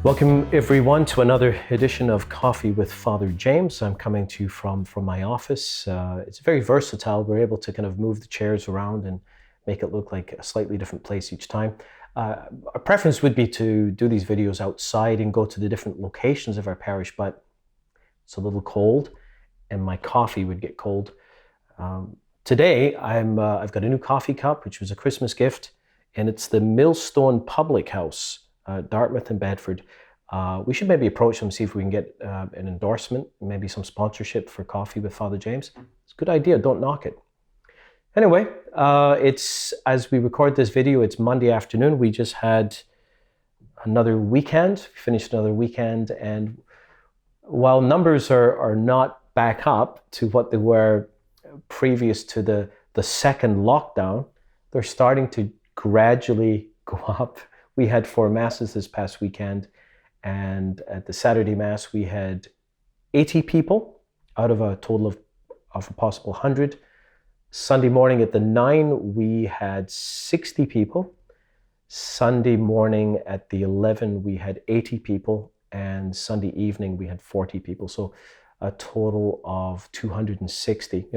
Welcome everyone to another edition of Coffee with Father James. I'm coming to you from my office. It's very versatile. We're able to kind of move the chairs around and make it look like a slightly different place each time. Our preference would be to do these videos outside and go to the different locations of our parish, but it's a little cold and my coffee would get cold. Today I've got a new coffee cup, which was a Christmas gift, and it's the Millstone Public House, Dartmouth and Bedford. We should maybe approach them, see if we can get an endorsement, maybe some sponsorship for Coffee with Father James. It's a good idea, don't knock it. Anyway, it's, as we record this video, it's Monday afternoon. We just had another weekend, finished another weekend, and while numbers are not back up to what they were previous to the second lockdown, they're starting to gradually go up. We had 4 masses this past weekend, and at the Saturday Mass we had 80 people out of a total of a possible 100. Sunday morning at the 9 we had 60 people. Sunday morning at the 11 we had 80 people, and Sunday evening we had 40 people. So a total of 260.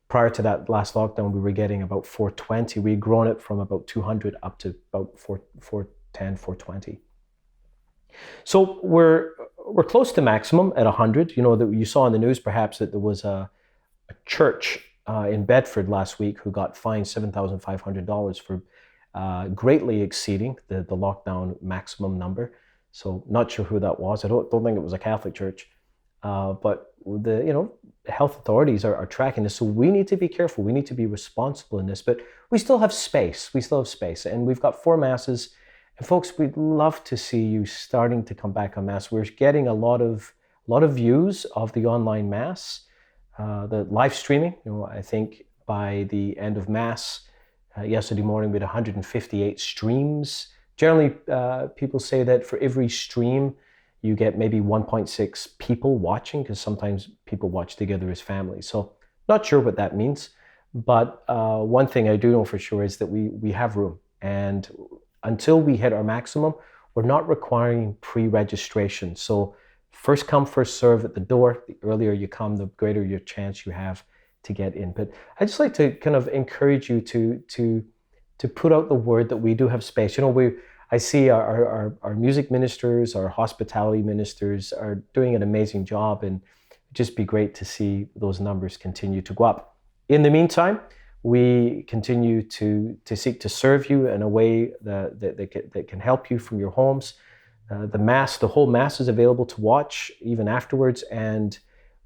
Prior to that last lockdown, we were getting about 420. We'd grown it from about 200 up to about 410, 420. So we're close to maximum at 100. That you saw in the news perhaps that there was a church in Bedford last week who got fined $7,500 for greatly exceeding the lockdown maximum number. So not sure who that was. I don't think it was a Catholic church. But the health authorities are tracking this, so we need to be careful. We need to be responsible in this, but we still have space. And we've got 4 masses. And folks, we'd love to see you starting to come back on Mass. We're getting a lot of views of the online Mass, the live streaming. I think by the end of Mass yesterday morning we had 158 streams. Generally, people say that for every stream you get maybe 1.6 people watching, because sometimes people watch together as families. So not sure what that means, but one thing I do know for sure is that we have room. And until we hit our maximum, we're not requiring pre-registration. So first come, first serve at the door. The earlier you come, the greater your chance you have to get in. But I'd just like to kind of encourage you to put out the word that we do have space. I see our music ministers, our hospitality ministers are doing an amazing job, and it'd just be great to see those numbers continue to go up. In the meantime, we continue to seek to serve you in a way that can help you from your homes. The whole Mass is available to watch even afterwards, and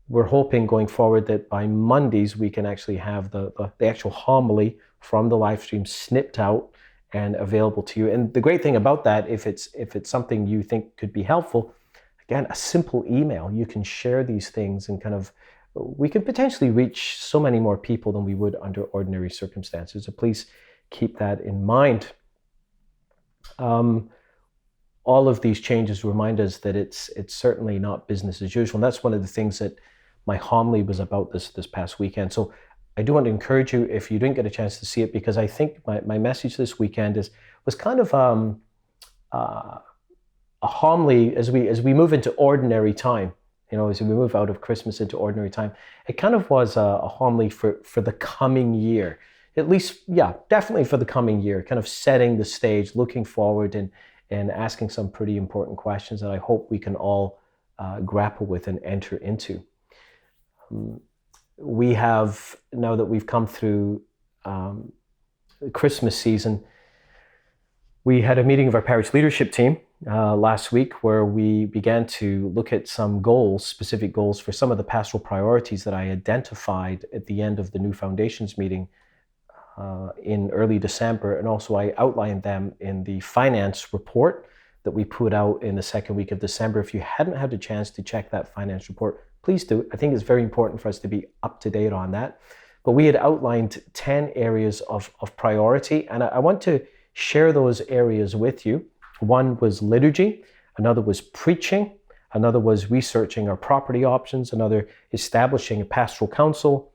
we're hoping going forward that by Mondays we can actually have the actual homily from the live stream snipped out and available to you. And the great thing about that, if it's something you think could be helpful, again, a simple email, you can share these things, and we can potentially reach so many more people than we would under ordinary circumstances. So please keep that in mind. All of these changes remind us that it's certainly not business as usual. And that's one of the things that my homily was about this past weekend. So I do want to encourage you, if you didn't get a chance to see it, because I think my message this weekend was kind of a homily as we move into ordinary time. As we move out of Christmas into ordinary time, it kind of was a homily for the coming year. At least, definitely for the coming year, kind of setting the stage, looking forward, and asking some pretty important questions that I hope we can all grapple with and enter into. We have, now that we've come through the Christmas season, we had a meeting of our parish leadership team last week where we began to look at some goals, specific goals for some of the pastoral priorities that I identified at the end of the new foundations meeting in early December. And also I outlined them in the finance report that we put out in the second week of December. If you hadn't had a chance to check that finance report, please do. I think it's very important for us to be up to date on that. But we had outlined 10 areas of priority, and I want to share those areas with you. One was liturgy, another was preaching, another was researching our property options, another establishing a pastoral council.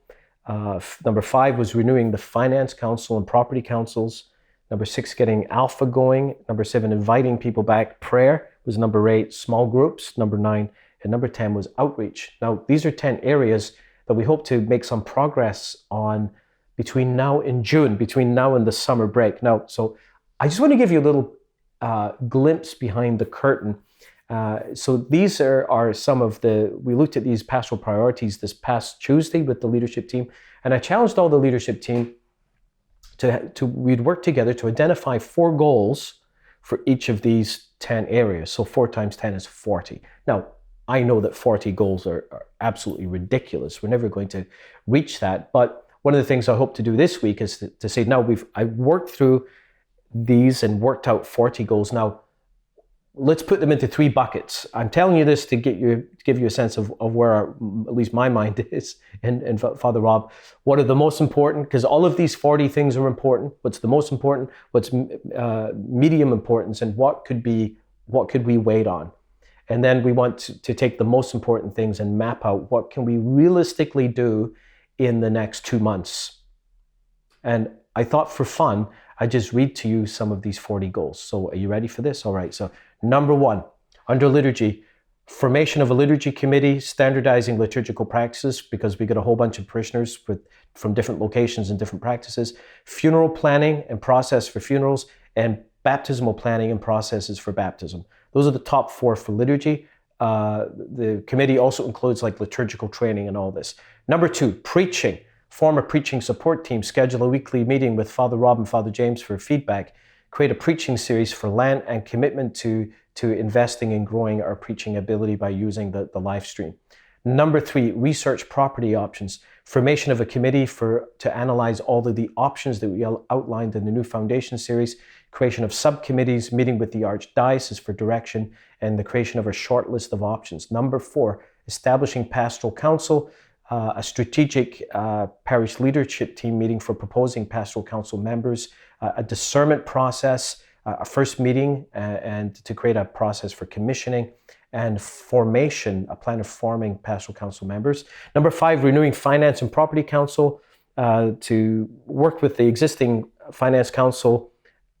Number 5 was renewing the finance council and property councils. Number 6, getting Alpha going. Number 7, inviting people back. Prayer. was number 8, small groups, number 9, and number 10 was outreach. Now, these are 10 areas that we hope to make some progress on between now and June, between now and the summer break. Now, so I just want to give you a little glimpse behind the curtain. So these are some of we looked at these pastoral priorities this past Tuesday with the leadership team, and I challenged all the leadership team we'd work together to identify 4 goals for each of these 10 areas. So 4 times 10 is 40. Now, I know that 40 goals are absolutely ridiculous. We're never going to reach that. But one of the things I hope to do this week is to say, now I've worked through these and worked out 40 goals. Now, let's put them into 3 buckets. I'm telling you this to give you a sense of where at least my mind is. And Father Rob, what are the most important? Because all of these 40 things are important. What's the most important? What's medium importance? And what could we wait on? And then we want to take the most important things and map out what can we realistically do in the next 2 months. And I thought for fun, I'd just read to you some of these 40 goals. So are you ready for this? All right. So number 1, under liturgy, formation of a liturgy committee, standardizing liturgical practices, because we get a whole bunch of parishioners from different locations and different practices, funeral planning and process for funerals, and baptismal planning and processes for baptism. Those are the top 4 for liturgy. The committee also includes like liturgical training and all this. Number 2, preaching. Form a preaching support team, schedule a weekly meeting with Father Rob and Father James for feedback, create a preaching series for Lent, and commitment to investing and growing our preaching ability by using the live stream. Number 3, research property options. Formation of a committee to analyze all of the options that we outlined in the new foundation series, creation of subcommittees, meeting with the Archdiocese for direction, and the creation of a short list of options. Number 4, establishing pastoral council, a strategic parish leadership team meeting for proposing pastoral council members, a discernment process, a first meeting, and to create a process for commissioning, and formation, a plan of forming pastoral council members. Number 5, renewing finance and property council, to work with the existing finance council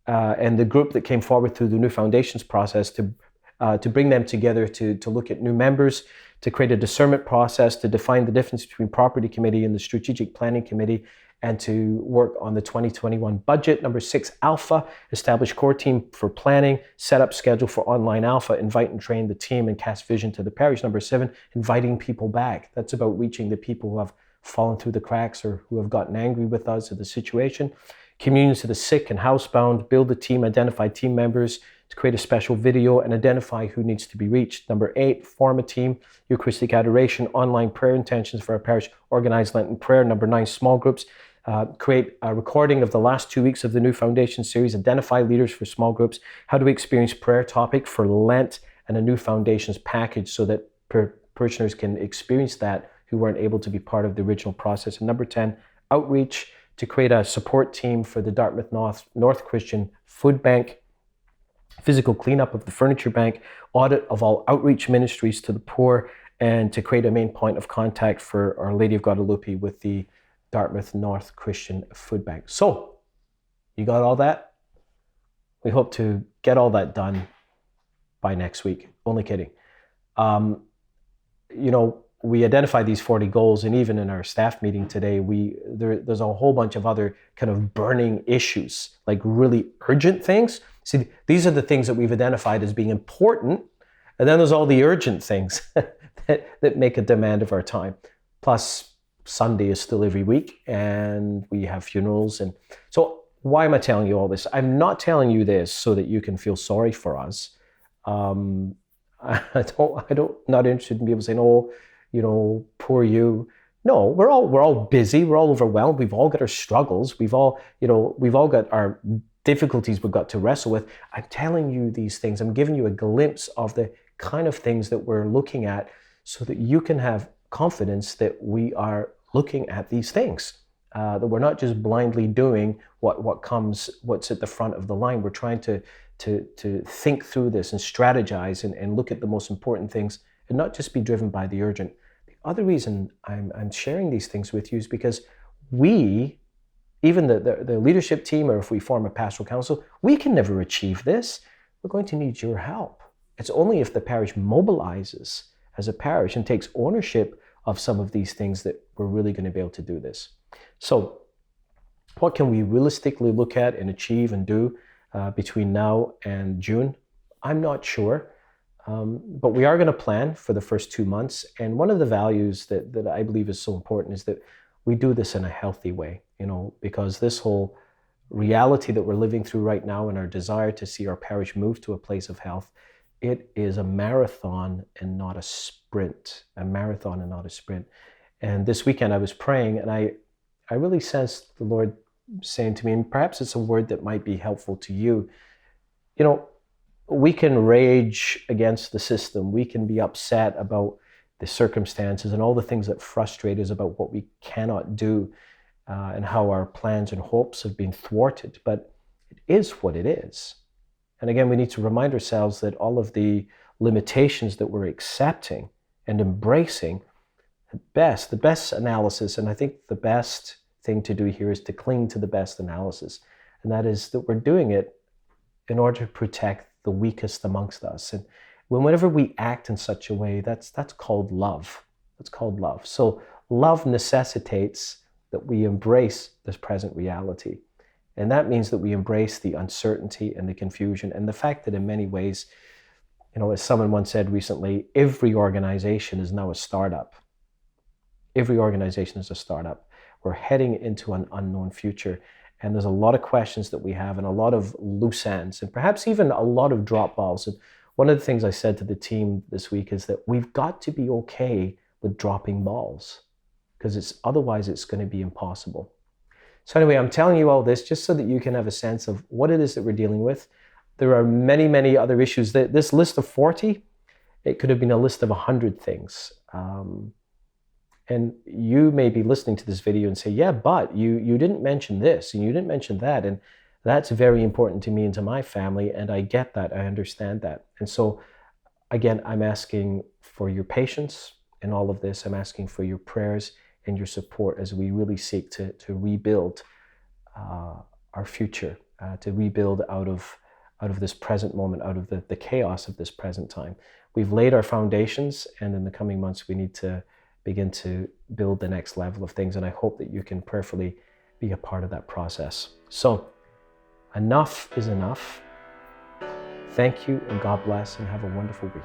and the group that came forward through the new foundations process to bring them together to look at new members, to create a discernment process, to define the difference between property committee and the strategic planning committee, and to work on the 2021 budget. Number 6, alpha, establish core team for planning, set up schedule for online alpha, invite and train the team, and cast vision to the parish. Number 7, inviting people back. That's about reaching the people who have fallen through the cracks or who have gotten angry with us or the situation. Communion to the sick and housebound, build a team, identify team members, to create a special video and identify who needs to be reached. Number 8, form a team, Eucharistic adoration, online prayer intentions for our parish, organize Lenten prayer. Number 9, small groups, create a recording of the last 2 weeks of the new foundation series, identify leaders for small groups, how do we experience prayer topic for Lent, and a new foundations package so that parishioners can experience that who weren't able to be part of the original process. And number 10, outreach, to create a support team for the Dartmouth North Christian Food Bank, physical cleanup of the furniture bank, audit of all outreach ministries to the poor, and to create a main point of contact for Our Lady of Guadalupe with the Dartmouth North Christian Food Bank. So, you got all that? We hope to get all that done by next week. Only kidding. We identified these 40 goals, and even in our staff meeting today, there's a whole bunch of other kind of burning issues, like really urgent things. See, these are the things that we've identified as being important, and then there's all the urgent things that make a demand of our time. Plus, Sunday is still every week, and we have funerals. And so why am I telling you all this? I'm not telling you this so that you can feel sorry for us. I'm not interested in people saying, oh, poor you. No, we're all busy. We're all overwhelmed. We've all got our struggles. We've all got our difficulties we've got to wrestle with. I'm telling you these things. I'm giving you a glimpse of the kind of things that we're looking at so that you can have confidence that we are looking at these things, that we're not just blindly doing what's at the front of the line. We're trying to think through this and strategize and look at the most important things and not just be driven by the urgent. The other reason I'm sharing these things with you is because we, even the leadership team, or if we form a pastoral council, we can never achieve this. We're going to need your help. It's only if the parish mobilizes as a parish and takes ownership of some of these things that we're really going to be able to do this. So what can we realistically look at and achieve and do between now and June? I'm not sure, but we are going to plan for the first 2 months. And one of the values that I believe is so important is that we do this in a healthy way, because this whole reality that we're living through right now and our desire to see our parish move to a place of health, it is a marathon and not a sprint, a marathon and not a sprint. And this weekend I was praying and I really sensed the Lord saying to me, and perhaps it's a word that might be helpful to you, we can rage against the system. We can be upset about the circumstances and all the things that frustrate us about what we cannot do and how our plans and hopes have been thwarted. But it is what it is. And again, we need to remind ourselves that all of the limitations that we're accepting and embracing, the best analysis, and I think the best thing to do here is to cling to the best analysis. And that is that we're doing it in order to protect the weakest amongst us. And whenever we act in such a way, that's called love. That's called love. So love necessitates that we embrace this present reality. And that means that we embrace the uncertainty and the confusion and the fact that in many ways, as someone once said recently, every organization is now a startup. Every organization is a startup. We're heading into an unknown future. And there's a lot of questions that we have and a lot of loose ends and perhaps even a lot of drop balls. And one of the things I said to the team this week is that we've got to be okay with dropping balls because otherwise it's going to be impossible. So anyway, I'm telling you all this just so that you can have a sense of what it is that we're dealing with. There are many, many other issues. This list of 40, it could have been a list of 100 things. And you may be listening to this video and say, yeah, but you didn't mention this and you didn't mention that. And that's very important to me and to my family. And I get that. I understand that. And so, again, I'm asking for your patience in all of this. I'm asking for your prayers and your support as we really seek to rebuild our future, to rebuild out of this present moment, out of the chaos of this present time. We've laid our foundations, and in the coming months, we need to begin to build the next level of things. And I hope that you can prayerfully be a part of that process. So enough is enough. Thank you and God bless and have a wonderful week.